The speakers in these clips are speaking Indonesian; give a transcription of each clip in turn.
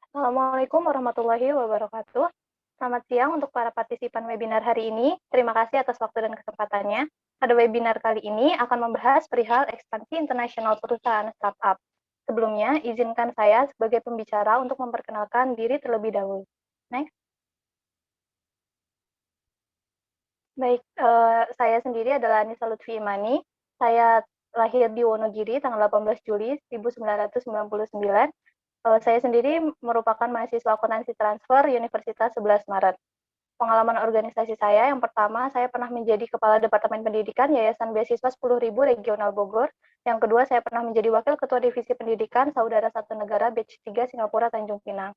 Assalamualaikum warahmatullahi wabarakatuh. Selamat siang untuk para partisipan webinar hari ini. Terima kasih atas waktu dan kesempatannya. Pada webinar kali ini akan membahas perihal ekspansi internasional perusahaan startup. Sebelumnya, izinkan saya sebagai pembicara untuk memperkenalkan diri terlebih dahulu. Next. Baik, saya sendiri adalah Anissa Lutfi Imani. Saya lahir di Wonogiri tanggal 18 Juli 1999. Saya sendiri merupakan mahasiswa akuntansi transfer Universitas 11 Maret. Pengalaman organisasi saya, yang pertama, saya pernah menjadi Kepala Departemen Pendidikan Yayasan Beasiswa 10.000 Regional Bogor. Yang kedua, saya pernah menjadi Wakil Ketua Divisi Pendidikan Saudara Satu Negara Batch 3 Singapura Tanjung Pinang.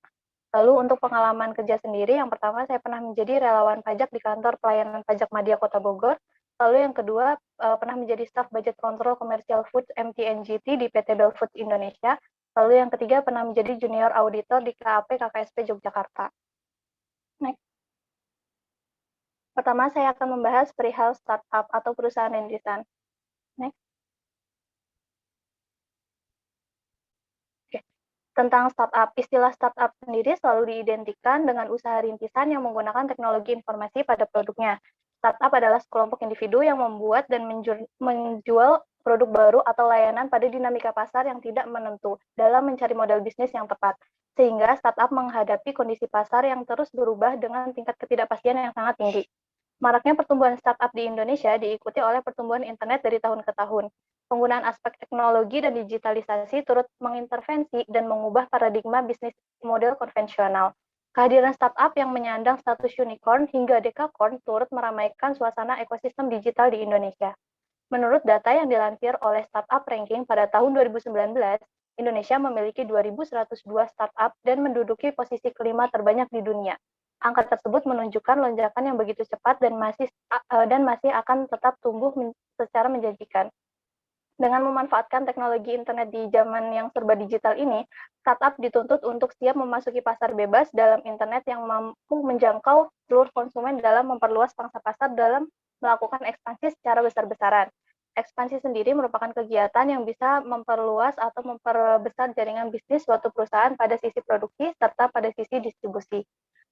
Lalu untuk pengalaman kerja sendiri, yang pertama saya pernah menjadi relawan pajak di kantor pelayanan pajak Madya Kota Bogor. Lalu yang kedua, pernah menjadi staf budget control commercial food MTNGT di PT Dole Foods Indonesia. Lalu yang ketiga, pernah menjadi junior auditor di KAP KKSP Yogyakarta. Next. Pertama, saya akan membahas perihal startup atau perusahaan rintisan. Next. Oke. Tentang startup, istilah startup sendiri selalu diidentikan dengan usaha rintisan yang menggunakan teknologi informasi pada produknya. Startup adalah sekelompok individu yang membuat dan menjual produk baru atau layanan pada dinamika pasar yang tidak menentu dalam mencari model bisnis yang tepat. Sehingga startup menghadapi kondisi pasar yang terus berubah dengan tingkat ketidakpastian yang sangat tinggi. Maraknya pertumbuhan startup di Indonesia diikuti oleh pertumbuhan internet dari tahun ke tahun. Penggunaan aspek teknologi dan digitalisasi turut mengintervensi dan mengubah paradigma bisnis model konvensional. Kehadiran startup yang menyandang status unicorn hingga dekakorn turut meramaikan suasana ekosistem digital di Indonesia. Menurut data yang dilansir oleh Startup Ranking pada tahun 2019, Indonesia memiliki 2.102 startup dan menduduki posisi kelima terbanyak di dunia. Angka tersebut menunjukkan lonjakan yang begitu cepat dan masih akan tetap tumbuh secara menjanjikan. Dengan memanfaatkan teknologi internet di zaman yang serba digital ini, startup dituntut untuk siap memasuki pasar bebas dalam internet yang mampu menjangkau seluruh konsumen dalam memperluas pangsa pasar dalam melakukan ekspansi secara besar-besaran. Ekspansi sendiri merupakan kegiatan yang bisa memperluas atau memperbesar jaringan bisnis suatu perusahaan pada sisi produksi serta pada sisi distribusi.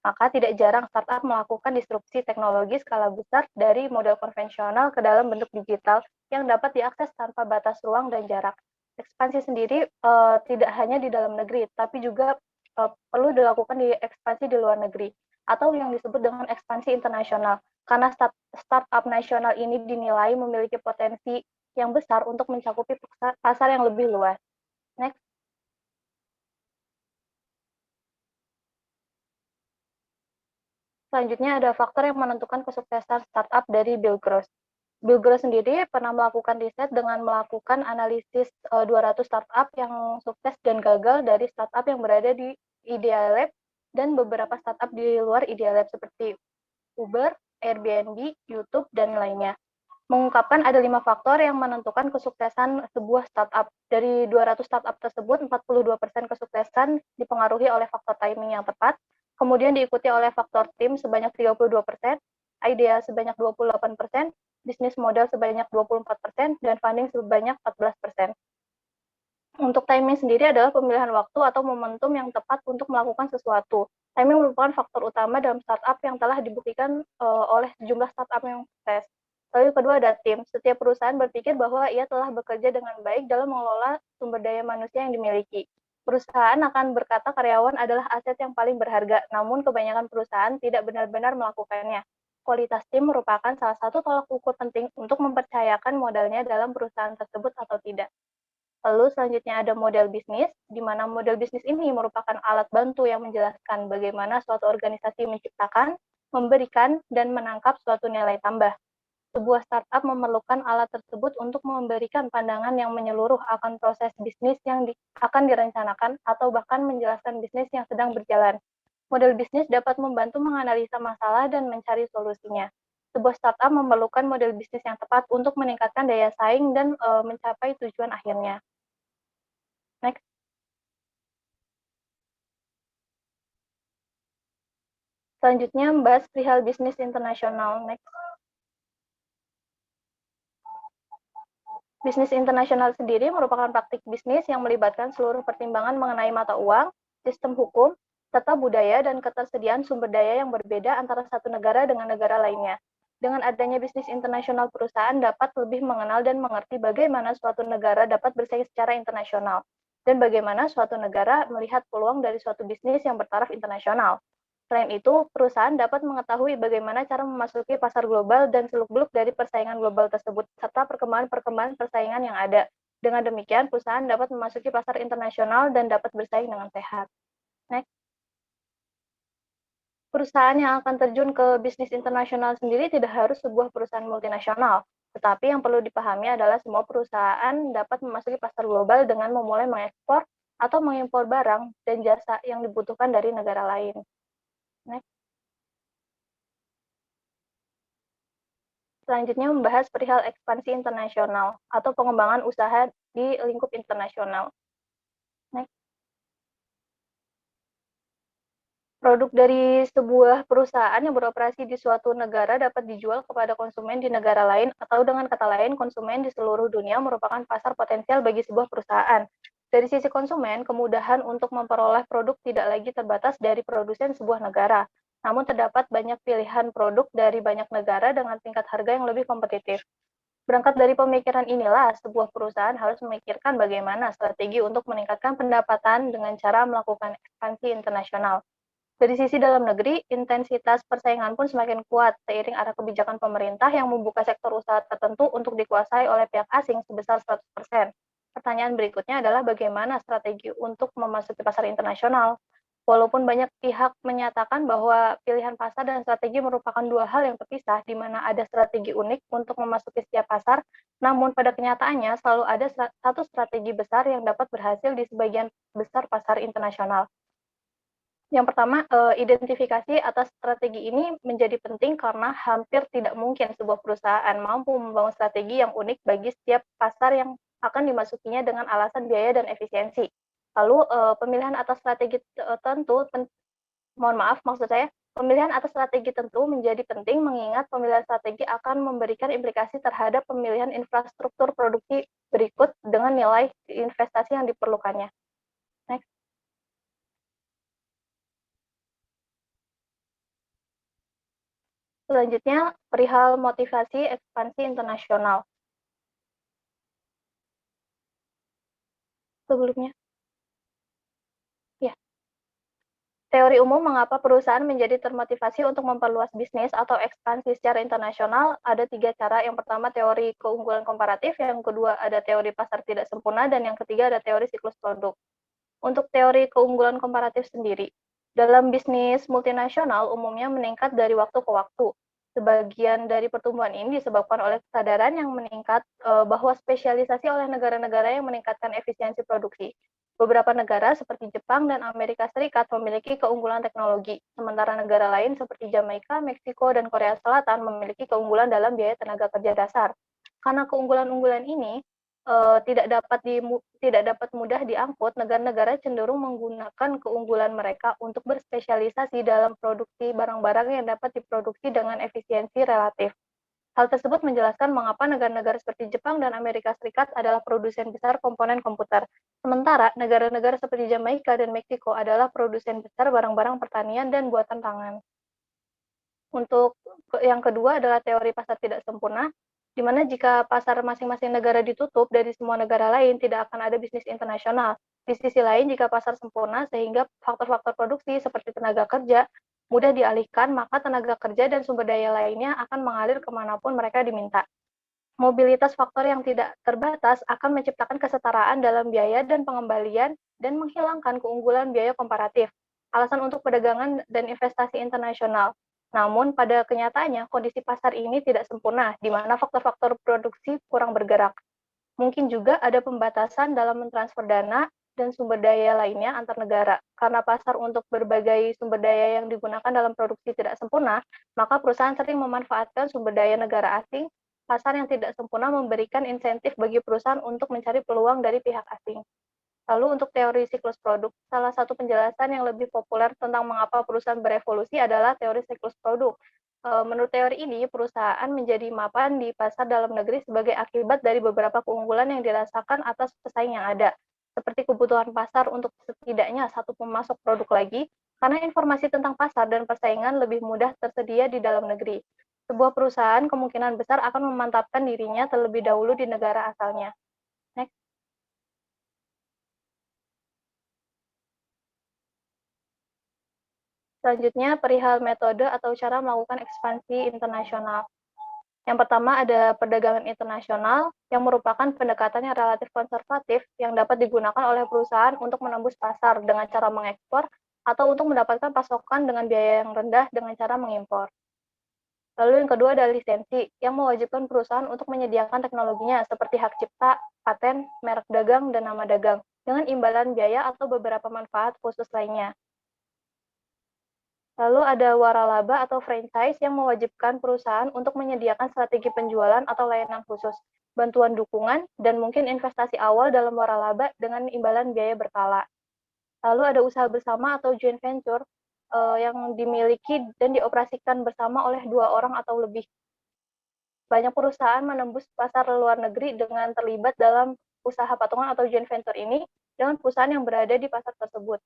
Maka tidak jarang startup melakukan disrupsi teknologi skala besar dari model konvensional ke dalam bentuk digital yang dapat diakses tanpa batas ruang dan jarak. Ekspansi sendiri tidak hanya di dalam negeri, tapi juga perlu dilakukan di ekspansi di luar negeri, atau yang disebut dengan ekspansi internasional. Karena startup nasional ini dinilai memiliki potensi yang besar untuk mencakupi pasar yang lebih luas. Next. Selanjutnya ada faktor yang menentukan kesuksesan startup dari Bill Gross. Bill Gross sendiri pernah melakukan riset dengan melakukan analisis 200 startup yang sukses dan gagal dari startup yang berada di Idea Lab dan beberapa startup di luar Idea Lab seperti Uber, Airbnb, YouTube, dan lainnya. Mengungkapkan ada 5 faktor yang menentukan kesuksesan sebuah startup. Dari 200 startup tersebut, 42% kesuksesan dipengaruhi oleh faktor timing yang tepat, kemudian diikuti oleh faktor tim sebanyak 32%, idea sebanyak 28%, bisnis model sebanyak 24%, dan funding sebanyak 14%. Untuk timing sendiri adalah pemilihan waktu atau momentum yang tepat untuk melakukan sesuatu. Timing merupakan faktor utama dalam startup yang telah dibuktikan oleh sejumlah startup yang sukses. Lalu kedua ada tim. Setiap perusahaan berpikir bahwa ia telah bekerja dengan baik dalam mengelola sumber daya manusia yang dimiliki. Perusahaan akan berkata karyawan adalah aset yang paling berharga, namun kebanyakan perusahaan tidak benar-benar melakukannya. Kualitas tim merupakan salah satu tolak ukur penting untuk mempercayakan modalnya dalam perusahaan tersebut atau tidak. Lalu selanjutnya ada model bisnis, di mana model bisnis ini merupakan alat bantu yang menjelaskan bagaimana suatu organisasi menciptakan, memberikan, dan menangkap suatu nilai tambah. Sebuah startup memerlukan alat tersebut untuk memberikan pandangan yang menyeluruh akan proses bisnis yang akan direncanakan atau bahkan menjelaskan bisnis yang sedang berjalan. Model bisnis dapat membantu menganalisa masalah dan mencari solusinya. Sebuah startup memerlukan model bisnis yang tepat untuk meningkatkan daya saing dan mencapai tujuan akhirnya. Next. Selanjutnya membahas perihal bisnis internasional. Next. Bisnis internasional sendiri merupakan praktik bisnis yang melibatkan seluruh pertimbangan mengenai mata uang, sistem hukum, serta budaya dan ketersediaan sumber daya yang berbeda antara satu negara dengan negara lainnya. Dengan adanya bisnis internasional, perusahaan dapat lebih mengenal dan mengerti bagaimana suatu negara dapat bersaing secara internasional, dan bagaimana suatu negara melihat peluang dari suatu bisnis yang bertaraf internasional. Selain itu, perusahaan dapat mengetahui bagaimana cara memasuki pasar global dan seluk-beluk dari persaingan global tersebut, serta perkembangan-perkembangan persaingan yang ada. Dengan demikian, perusahaan dapat memasuki pasar internasional dan dapat bersaing dengan sehat. Next. Perusahaan yang akan terjun ke bisnis internasional sendiri tidak harus sebuah perusahaan multinasional, tetapi yang perlu dipahami adalah semua perusahaan dapat memasuki pasar global dengan memulai mengekspor atau mengimpor barang dan jasa yang dibutuhkan dari negara lain. Next. Selanjutnya membahas perihal ekspansi internasional atau pengembangan usaha di lingkup internasional. Next. Produk dari sebuah perusahaan yang beroperasi di suatu negara dapat dijual kepada konsumen di negara lain, atau dengan kata lain, konsumen di seluruh dunia merupakan pasar potensial bagi sebuah perusahaan. Dari sisi konsumen, kemudahan untuk memperoleh produk tidak lagi terbatas dari produsen sebuah negara, namun terdapat banyak pilihan produk dari banyak negara dengan tingkat harga yang lebih kompetitif. Berangkat dari pemikiran inilah, sebuah perusahaan harus memikirkan bagaimana strategi untuk meningkatkan pendapatan dengan cara melakukan ekspansi internasional. Dari sisi dalam negeri, intensitas persaingan pun semakin kuat seiring arah kebijakan pemerintah yang membuka sektor usaha tertentu untuk dikuasai oleh pihak asing sebesar 100%. Pertanyaan berikutnya adalah bagaimana strategi untuk memasuki pasar internasional. Walaupun banyak pihak menyatakan bahwa pilihan pasar dan strategi merupakan dua hal yang terpisah, di mana ada strategi unik untuk memasuki setiap pasar, namun pada kenyataannya selalu ada satu strategi besar yang dapat berhasil di sebagian besar pasar internasional. Yang pertama, identifikasi atas strategi ini menjadi penting karena hampir tidak mungkin sebuah perusahaan mampu membangun strategi yang unik bagi setiap pasar yang akan dimasukinya dengan alasan biaya dan efisiensi. Lalu, pemilihan atas strategi tertentu, mohon maaf, maksud saya, pemilihan atas strategi tentu menjadi penting mengingat pemilihan strategi akan memberikan implikasi terhadap pemilihan infrastruktur produksi berikut dengan nilai investasi yang diperlukannya. Next. Selanjutnya, perihal motivasi ekspansi internasional. Sebelumnya, ya. Teori umum mengapa perusahaan menjadi termotivasi untuk memperluas bisnis atau ekspansi secara internasional ada 3 cara. Yang pertama, teori keunggulan komparatif, yang kedua ada teori pasar tidak sempurna, dan yang ketiga ada teori siklus produk. Untuk teori keunggulan komparatif sendiri, dalam bisnis multinasional umumnya meningkat dari waktu ke waktu. Sebagian dari pertumbuhan ini disebabkan oleh kesadaran yang meningkat bahwa spesialisasi oleh negara-negara yang meningkatkan efisiensi produksi. Beberapa negara seperti Jepang dan Amerika Serikat memiliki keunggulan teknologi, sementara negara lain seperti Jamaika, Meksiko, dan Korea Selatan memiliki keunggulan dalam biaya tenaga kerja dasar. Karena keunggulan-unggulan ini tidak dapat mudah diangkut, negara-negara cenderung menggunakan keunggulan mereka untuk berspesialisasi dalam produksi barang-barang yang dapat diproduksi dengan efisiensi relatif. Hal tersebut menjelaskan mengapa negara-negara seperti Jepang dan Amerika Serikat adalah produsen besar komponen komputer, sementara negara-negara seperti Jamaika dan Meksiko adalah produsen besar barang-barang pertanian dan buatan tangan. Untuk yang kedua adalah teori pasar tidak sempurna, di mana jika pasar masing-masing negara ditutup dari semua negara lain, tidak akan ada bisnis internasional. Di sisi lain, jika pasar sempurna sehingga faktor-faktor produksi seperti tenaga kerja mudah dialihkan, maka tenaga kerja dan sumber daya lainnya akan mengalir kemanapun mereka diminta. Mobilitas faktor yang tidak terbatas akan menciptakan kesetaraan dalam biaya dan pengembalian dan menghilangkan keunggulan biaya komparatif. Alasan untuk perdagangan dan investasi internasional. Namun, pada kenyataannya, kondisi pasar ini tidak sempurna, di mana faktor-faktor produksi kurang bergerak. Mungkin juga ada pembatasan dalam mentransfer dana dan sumber daya lainnya antar negara. Karena pasar untuk berbagai sumber daya yang digunakan dalam produksi tidak sempurna, maka perusahaan sering memanfaatkan sumber daya negara asing. Pasar yang tidak sempurna memberikan insentif bagi perusahaan untuk mencari peluang dari pihak asing. Lalu untuk teori siklus produk, salah satu penjelasan yang lebih populer tentang mengapa perusahaan berevolusi adalah teori siklus produk. Menurut teori ini, perusahaan menjadi mapan di pasar dalam negeri sebagai akibat dari beberapa keunggulan yang dirasakan atas pesaing yang ada, seperti kebutuhan pasar untuk setidaknya satu pemasok produk lagi, karena informasi tentang pasar dan persaingan lebih mudah tersedia di dalam negeri. Sebuah perusahaan kemungkinan besar akan memantapkan dirinya terlebih dahulu di negara asalnya. Next. Selanjutnya, perihal metode atau cara melakukan ekspansi internasional. Yang pertama ada perdagangan internasional, yang merupakan pendekatan yang relatif konservatif yang dapat digunakan oleh perusahaan untuk menembus pasar dengan cara mengekspor atau untuk mendapatkan pasokan dengan biaya yang rendah dengan cara mengimpor. Lalu yang kedua ada lisensi, yang mewajibkan perusahaan untuk menyediakan teknologinya seperti hak cipta, paten, merek dagang, dan nama dagang, dengan imbalan biaya atau beberapa manfaat khusus lainnya. Lalu ada waralaba atau franchise yang mewajibkan perusahaan untuk menyediakan strategi penjualan atau layanan khusus, bantuan dukungan, dan mungkin investasi awal dalam waralaba dengan imbalan biaya berkala. Lalu ada usaha bersama atau joint venture yang dimiliki dan dioperasikan bersama oleh 2 orang atau lebih. Banyak perusahaan menembus pasar luar negeri dengan terlibat dalam usaha patungan atau joint venture ini dengan perusahaan yang berada di pasar tersebut.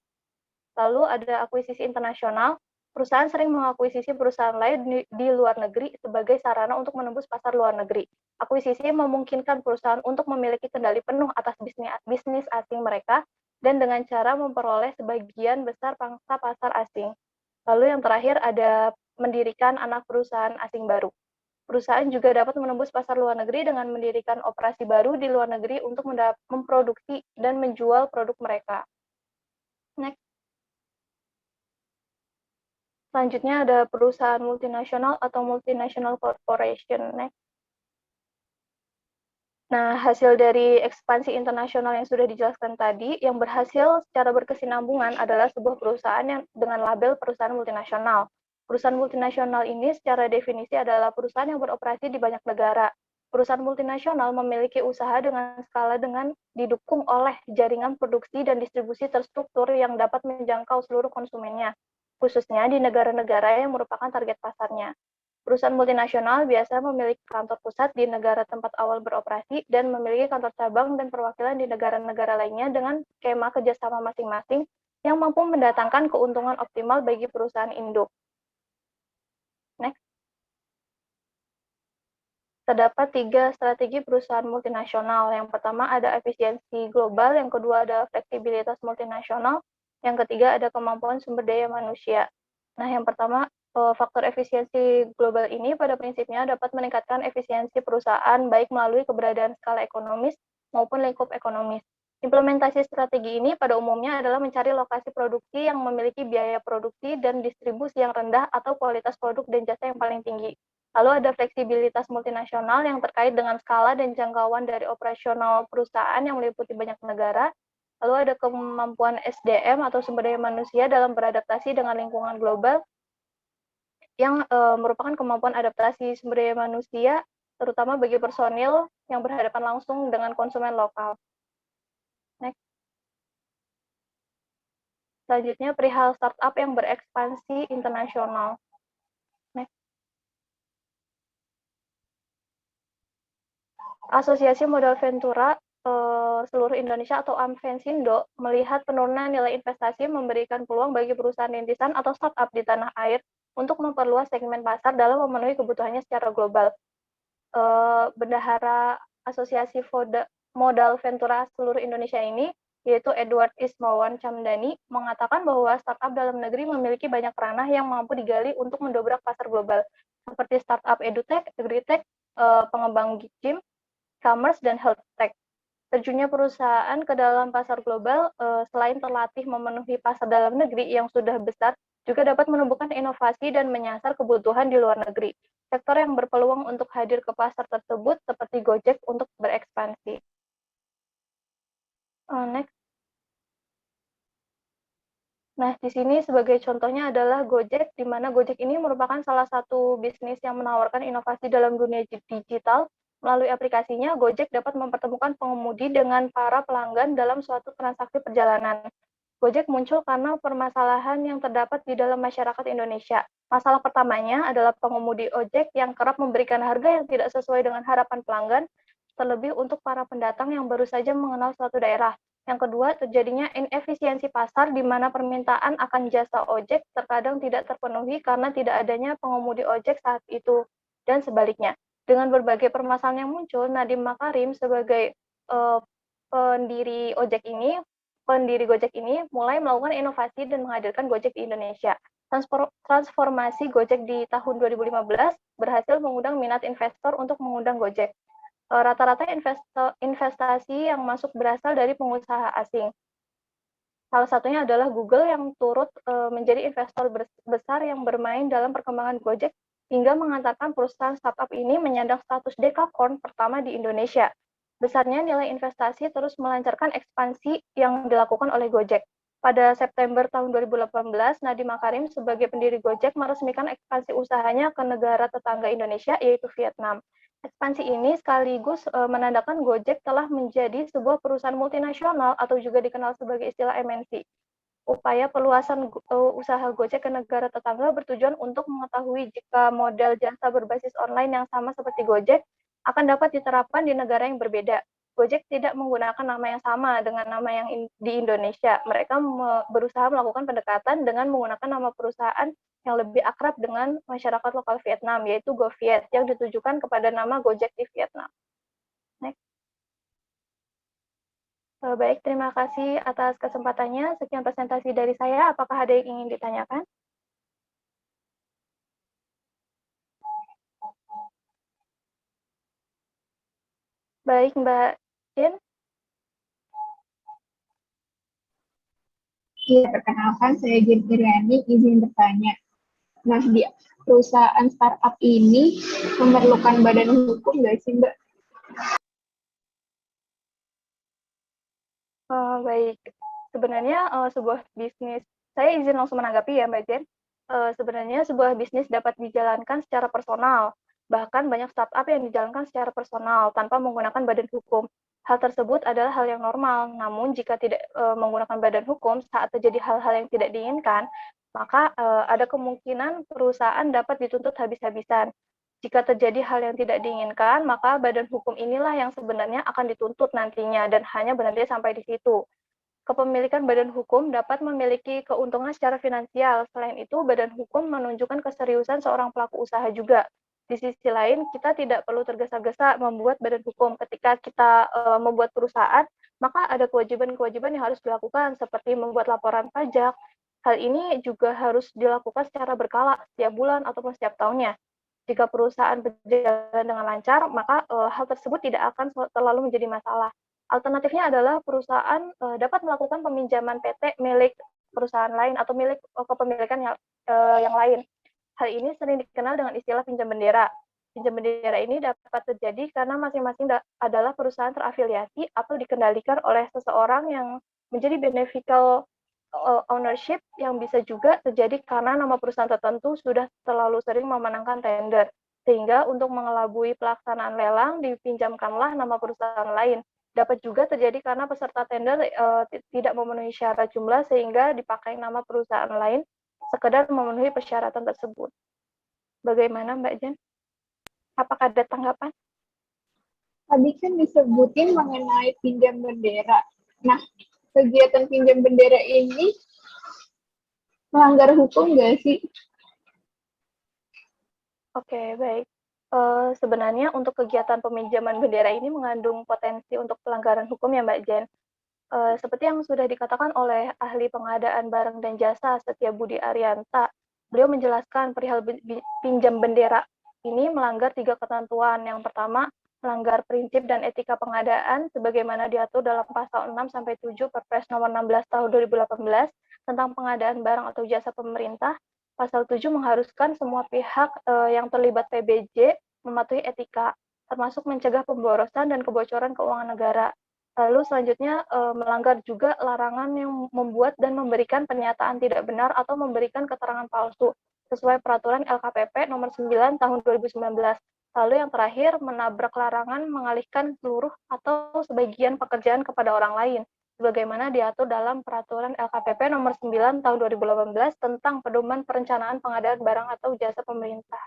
Lalu ada akuisisi internasional. Perusahaan sering mengakuisisi perusahaan lain di luar negeri sebagai sarana untuk menembus pasar luar negeri. Akuisisi memungkinkan perusahaan untuk memiliki kendali penuh atas bisnis asing mereka dan dengan cara memperoleh sebagian besar pangsa pasar asing. Lalu yang terakhir ada mendirikan anak perusahaan asing baru. Perusahaan juga dapat menembus pasar luar negeri dengan mendirikan operasi baru di luar negeri untuk memproduksi dan menjual produk mereka. Next. Selanjutnya ada perusahaan multinasional atau multinational corporation. Next. Nah, hasil dari ekspansi internasional yang sudah dijelaskan tadi, yang berhasil secara berkesinambungan adalah sebuah perusahaan yang dengan label perusahaan multinasional. Perusahaan multinasional ini secara definisi adalah perusahaan yang beroperasi di banyak negara. Perusahaan multinasional memiliki usaha dengan skala dengan didukung oleh jaringan produksi dan distribusi terstruktur yang dapat menjangkau seluruh konsumennya, khususnya di negara-negara yang merupakan target pasarnya. Perusahaan multinasional biasa memiliki kantor pusat di negara tempat awal beroperasi dan memiliki kantor cabang dan perwakilan di negara-negara lainnya dengan skema kerjasama masing-masing yang mampu mendatangkan keuntungan optimal bagi perusahaan induk. Next. Terdapat 3 strategi perusahaan multinasional. Yang pertama ada efisiensi global, yang kedua ada fleksibilitas multinasional, yang ketiga ada kemampuan sumber daya manusia. Nah, yang pertama, faktor efisiensi global ini pada prinsipnya dapat meningkatkan efisiensi perusahaan baik melalui keberadaan skala ekonomis maupun lingkup ekonomis. Implementasi strategi ini pada umumnya adalah mencari lokasi produksi yang memiliki biaya produksi dan distribusi yang rendah atau kualitas produk dan jasa yang paling tinggi. Lalu ada fleksibilitas multinasional yang terkait dengan skala dan jangkauan dari operasional perusahaan yang meliputi banyak negara. Lalu ada kemampuan SDM atau sumber daya manusia dalam beradaptasi dengan lingkungan global yang merupakan kemampuan adaptasi sumber daya manusia terutama bagi personil yang berhadapan langsung dengan konsumen lokal. Next. Selanjutnya perihal startup yang berekspansi internasional. Next. Asosiasi Modal Ventura seluruh Indonesia atau AMVENSINDO melihat penurunan nilai investasi memberikan peluang bagi perusahaan rintisan atau startup di tanah air untuk memperluas segmen pasar dalam memenuhi kebutuhannya secara global. Bendahara Asosiasi Modal Ventura seluruh Indonesia ini, yaitu Edward Ismawan Camdani, mengatakan bahwa startup dalam negeri memiliki banyak ranah yang mampu digali untuk mendobrak pasar global, seperti startup edutech, agritech, pengembang game, commerce, dan health tech. Terjunnya perusahaan ke dalam pasar global selain terlatih memenuhi pasar dalam negeri yang sudah besar, juga dapat menumbuhkan inovasi dan menyasar kebutuhan di luar negeri. Sektor yang berpeluang untuk hadir ke pasar tersebut seperti Gojek untuk berekspansi. Next. Nah, di sini sebagai contohnya adalah Gojek, di mana Gojek ini merupakan salah satu bisnis yang menawarkan inovasi dalam dunia digital. Melalui aplikasinya, Gojek dapat mempertemukan pengemudi dengan para pelanggan dalam suatu transaksi perjalanan. Gojek muncul karena permasalahan yang terdapat di dalam masyarakat Indonesia. Masalah pertamanya adalah pengemudi ojek yang kerap memberikan harga yang tidak sesuai dengan harapan pelanggan, terlebih untuk para pendatang yang baru saja mengenal suatu daerah. Yang kedua, terjadinya inefisiensi pasar di mana permintaan akan jasa ojek terkadang tidak terpenuhi karena tidak adanya pengemudi ojek saat itu, dan sebaliknya. Dengan berbagai permasalahan yang muncul, Nadiem Makarim sebagai pendiri Gojek ini mulai melakukan inovasi dan menghadirkan Gojek di Indonesia. Transformasi Gojek di tahun 2015 berhasil mengundang minat investor untuk mengundang Gojek. Rata-rata investasi yang masuk berasal dari pengusaha asing. Salah satunya adalah Google yang turut menjadi investor besar yang bermain dalam perkembangan Gojek hingga mengantarkan perusahaan startup ini menyandang status dekakorn pertama di Indonesia. Besarnya nilai investasi terus melancarkan ekspansi yang dilakukan oleh Gojek. Pada September tahun 2018, Nadiem Makarim sebagai pendiri Gojek meresmikan ekspansi usahanya ke negara tetangga Indonesia, yaitu Vietnam. Ekspansi ini sekaligus menandakan Gojek telah menjadi sebuah perusahaan multinasional atau juga dikenal sebagai istilah MNC. Upaya perluasan usaha Gojek ke negara tetangga bertujuan untuk mengetahui jika model jasa berbasis online yang sama seperti Gojek akan dapat diterapkan di negara yang berbeda. Gojek tidak menggunakan nama yang sama dengan nama yang di Indonesia. Mereka berusaha melakukan pendekatan dengan menggunakan nama perusahaan yang lebih akrab dengan masyarakat lokal Vietnam, yaitu GoViet, yang ditujukan kepada nama Gojek di Vietnam. Next. Baik, terima kasih atas kesempatannya. Sekian presentasi dari saya. Apakah ada yang ingin ditanyakan? Baik, Mbak Jen. Iya, perkenalkan saya Jen Iriani, izin bertanya. Nah, di perusahaan startup ini memerlukan badan hukum nggak sih, Mbak? Baik, sebenarnya sebuah bisnis, saya izin langsung menanggapi ya Mbak Jen. Sebenarnya sebuah bisnis dapat dijalankan secara personal, bahkan banyak startup yang dijalankan secara personal tanpa menggunakan badan hukum. Hal tersebut adalah hal yang normal, namun jika tidak menggunakan badan hukum saat terjadi hal-hal yang tidak diinginkan, maka ada kemungkinan perusahaan dapat dituntut habis-habisan. Jika terjadi hal yang tidak diinginkan, maka badan hukum inilah yang sebenarnya akan dituntut nantinya dan hanya berhenti sampai di situ. Kepemilikan badan hukum dapat memiliki keuntungan secara finansial. Selain itu, badan hukum menunjukkan keseriusan seorang pelaku usaha juga. Di sisi lain, kita tidak perlu tergesa-gesa membuat badan hukum. Ketika kita membuat perusahaan, maka ada kewajiban-kewajiban yang harus dilakukan, seperti membuat laporan pajak. Hal ini juga harus dilakukan secara berkala, setiap bulan ataupun setiap tahunnya. Jika perusahaan berjalan dengan lancar, maka hal tersebut tidak akan terlalu menjadi masalah. Alternatifnya adalah perusahaan dapat melakukan peminjaman PT milik perusahaan lain atau milik kepemilikan yang lain. Hal ini sering dikenal dengan istilah pinjam bendera. Pinjam bendera ini dapat terjadi karena masing-masing adalah perusahaan terafiliasi atau dikendalikan oleh seseorang yang menjadi beneficial ownership, yang bisa juga terjadi karena nama perusahaan tertentu sudah terlalu sering memenangkan tender, sehingga untuk mengelabui pelaksanaan lelang dipinjamkanlah nama perusahaan lain. Dapat juga terjadi karena peserta tender tidak memenuhi syarat jumlah sehingga dipakai nama perusahaan lain sekedar memenuhi persyaratan tersebut. Bagaimana Mbak Jen? Apakah ada tanggapan? Tadi kan disebutin mengenai pinjam bendera. Nah, kegiatan pinjam bendera ini melanggar hukum nggak sih? Oke, baik. Sebenarnya untuk kegiatan peminjaman bendera ini mengandung potensi untuk pelanggaran hukum ya Mbak Jen. Seperti yang sudah dikatakan oleh ahli pengadaan barang dan jasa Setia Budi Arianta, beliau menjelaskan perihal pinjam bendera ini melanggar 3 ketentuan. Yang pertama, melanggar prinsip dan etika pengadaan sebagaimana diatur dalam pasal 6 sampai 7 Perpres nomor 16 tahun 2018 tentang pengadaan barang atau jasa pemerintah. Pasal 7 mengharuskan semua pihak yang terlibat PBJ mematuhi etika, termasuk mencegah pemborosan dan kebocoran keuangan negara. Lalu selanjutnya melanggar juga larangan yang membuat dan memberikan pernyataan tidak benar atau memberikan keterangan palsu sesuai peraturan LKPP nomor 9 tahun 2019. Lalu yang terakhir, menabrak larangan mengalihkan seluruh atau sebagian pekerjaan kepada orang lain sebagaimana diatur dalam peraturan LKPP nomor 9 tahun 2018 tentang pedoman perencanaan pengadaan barang atau jasa pemerintah.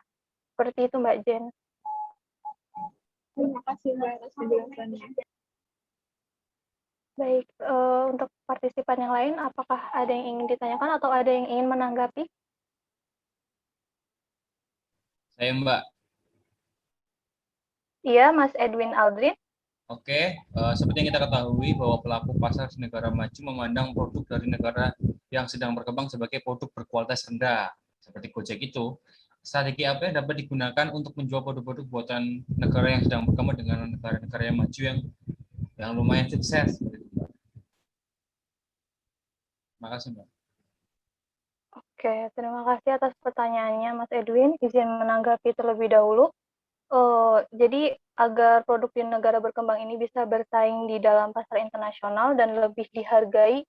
Seperti itu Mbak Jen. Terima kasih Mbak atas penjelasannya. Baik, untuk partisipan yang lain, apakah ada yang ingin ditanyakan atau ada yang ingin menanggapi? Saya Mbak. Iya, Mas Edwin Aldrin. Oke, seperti yang kita ketahui bahwa pelaku pasar di negara maju memandang produk dari negara yang sedang berkembang sebagai produk berkualitas rendah, seperti Gojek itu. Strategi apa yang dapat digunakan untuk menjual produk-produk buatan negara yang sedang berkembang dengan negara-negara yang maju yang lumayan sukses? Terima kasih, Mbak. Oke, terima kasih atas pertanyaannya, Mas Edwin. Izin menanggapi terlebih dahulu. Jadi agar produk di negara berkembang ini bisa bersaing di dalam pasar internasional dan lebih dihargai,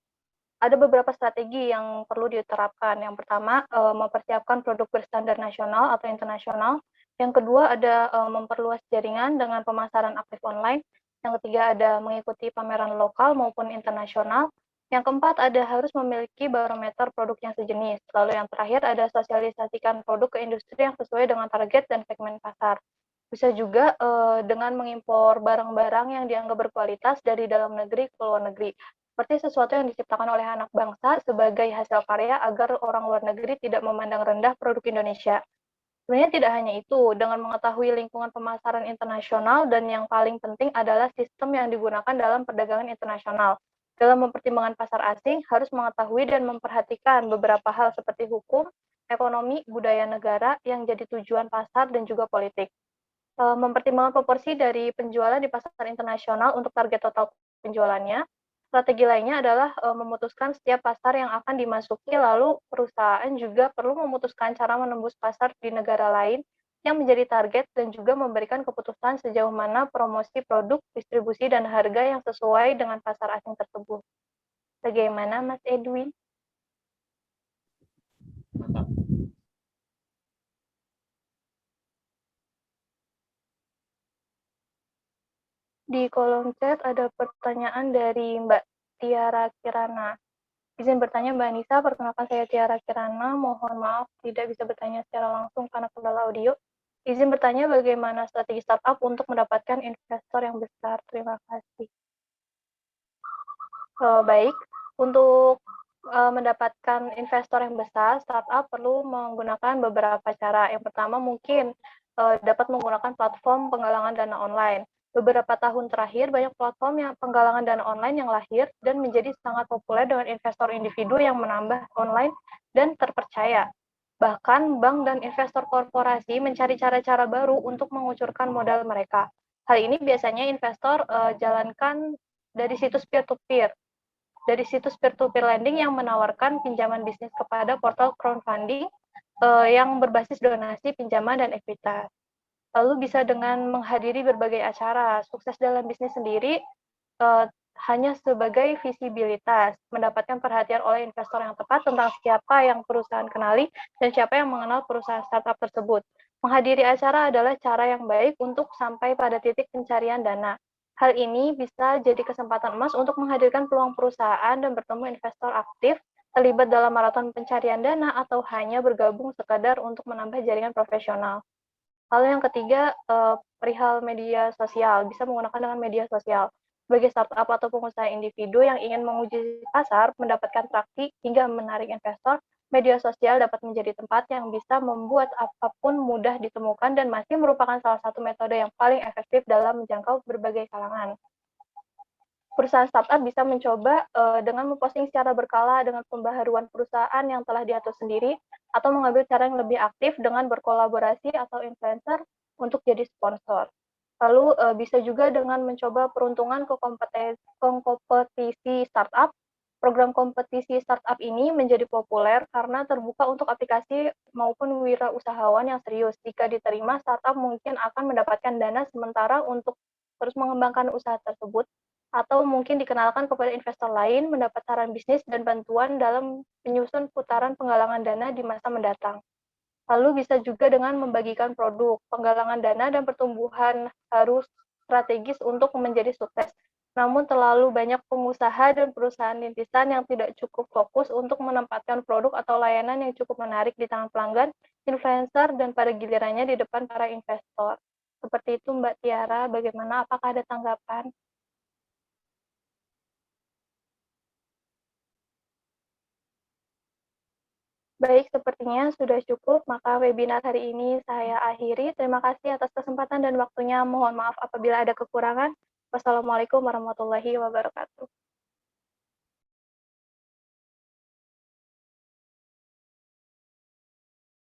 ada beberapa strategi yang perlu diterapkan. Yang pertama, mempersiapkan produk berstandar nasional atau internasional. Yang kedua, ada memperluas jaringan dengan pemasaran aktif online. Yang ketiga, ada mengikuti pameran lokal maupun internasional. Yang keempat, ada harus memiliki barometer produk yang sejenis. Lalu yang terakhir, ada sosialisasikan produk ke industri yang sesuai dengan target dan segmen pasar. Bisa juga dengan mengimpor barang-barang yang dianggap berkualitas dari dalam negeri ke luar negeri, seperti sesuatu yang diciptakan oleh anak bangsa sebagai hasil karya agar orang luar negeri tidak memandang rendah produk Indonesia. Sebenarnya tidak hanya itu, dengan mengetahui lingkungan pemasaran internasional dan yang paling penting adalah sistem yang digunakan dalam perdagangan internasional. Dalam mempertimbangkan pasar asing, harus mengetahui dan memperhatikan beberapa hal seperti hukum, ekonomi, budaya negara yang jadi tujuan pasar dan juga politik. Mempertimbangkan proporsi dari penjualan di pasar internasional untuk target total penjualannya. Strategi lainnya adalah memutuskan setiap pasar yang akan dimasuki, lalu perusahaan juga perlu memutuskan cara menembus pasar di negara lain yang menjadi target dan juga memberikan keputusan sejauh mana promosi produk, distribusi, dan harga yang sesuai dengan pasar asing tersebut. Bagaimana, Mas Edwin? Mantap. Di kolom chat ada pertanyaan dari Mbak Tiara Kirana. Izin bertanya Mbak Anissa, perkenalkan saya Tiara Kirana, mohon maaf tidak bisa bertanya secara langsung karena kendala audio. Izin bertanya bagaimana strategi startup untuk mendapatkan investor yang besar. Terima kasih. Baik, untuk mendapatkan investor yang besar, startup perlu menggunakan beberapa cara. Yang pertama mungkin dapat menggunakan platform penggalangan dana online. Beberapa tahun terakhir, banyak platform yang penggalangan dana online yang lahir dan menjadi sangat populer dengan investor individu yang menambah online dan terpercaya. Bahkan bank dan investor korporasi mencari cara-cara baru untuk mengucurkan modal mereka. Hal ini biasanya investor jalankan dari situs peer-to-peer. Dari situs peer-to-peer lending yang menawarkan pinjaman bisnis kepada portal crowdfunding yang berbasis donasi, pinjaman, dan ekuitas. Lalu bisa dengan menghadiri berbagai acara. Sukses dalam bisnis sendiri hanya sebagai visibilitas, mendapatkan perhatian oleh investor yang tepat tentang siapa yang perusahaan kenali dan siapa yang mengenal perusahaan startup tersebut. Menghadiri acara adalah cara yang baik untuk sampai pada titik pencarian dana. Hal ini bisa jadi kesempatan emas untuk menghadirkan peluang perusahaan dan bertemu investor aktif, terlibat dalam maraton pencarian dana, atau hanya bergabung sekadar untuk menambah jaringan profesional. Lalu yang ketiga, perihal media sosial, bisa menggunakan dengan media sosial. Sebagai startup atau pengusaha individu yang ingin menguji pasar, mendapatkan traksi hingga menarik investor, media sosial dapat menjadi tempat yang bisa membuat apapun mudah ditemukan dan masih merupakan salah satu metode yang paling efektif dalam menjangkau berbagai kalangan. Perusahaan startup bisa mencoba dengan memposting secara berkala dengan pembaharuan perusahaan yang telah diatur sendiri, atau mengambil cara yang lebih aktif dengan berkolaborasi atau influencer untuk jadi sponsor. Lalu bisa juga dengan mencoba peruntungan ke kompetisi startup. Program kompetisi startup ini menjadi populer karena terbuka untuk aplikasi maupun wirausahawan yang serius. Jika diterima, startup mungkin akan mendapatkan dana sementara untuk terus mengembangkan usaha tersebut, atau mungkin dikenalkan kepada investor lain, mendapat saran bisnis dan bantuan dalam menyusun putaran penggalangan dana di masa mendatang. Lalu bisa juga dengan membagikan produk, penggalangan dana dan pertumbuhan harus strategis untuk menjadi sukses. Namun terlalu banyak pengusaha dan perusahaan rintisan yang tidak cukup fokus untuk menempatkan produk atau layanan yang cukup menarik di tangan pelanggan, influencer, dan pada gilirannya di depan para investor. Seperti itu Mbak Tiara, bagaimana? Apakah ada tanggapan? Baik, sepertinya sudah cukup, maka webinar hari ini saya akhiri. Terima kasih atas kesempatan dan waktunya. Mohon maaf apabila ada kekurangan. Wassalamualaikum warahmatullahi wabarakatuh.